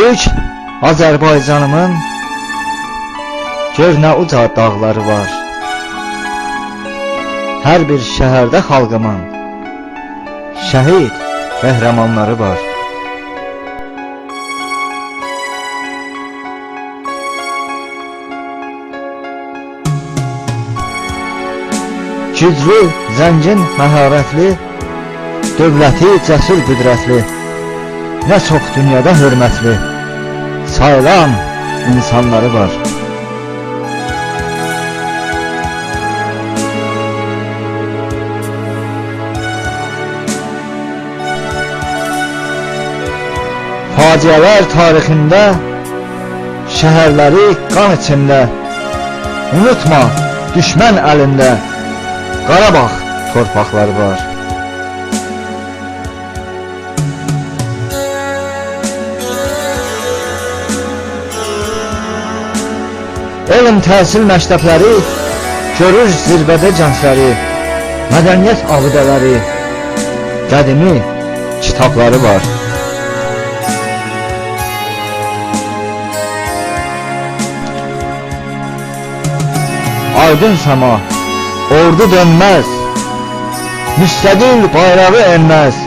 Böyük Azərbaycanımın gör nə uca dağları var. Hər bir şəhərdə xalqımın şəhid qəhrəmanları var. Güclü, zəngin, məharətli, dövləti cəsur qüdrətli, nə çox dünyada hörmətli, sayılan insanları var. Faciələr tarixində, şəhərləri qan içində, unutma, düşmən əlində Qarabağ torpaqları var. Elm təhsil məktəbləri görür zirvədə gəncləri, mədəniyyət abidələri, qədimi kitabları var. Aydın səma, ordu dönməz, müstəqil bayrağı enməz,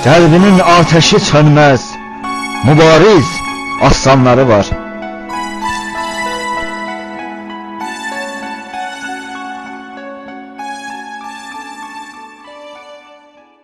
qəlbinin ateşi sönməz, mübariz aslanları var.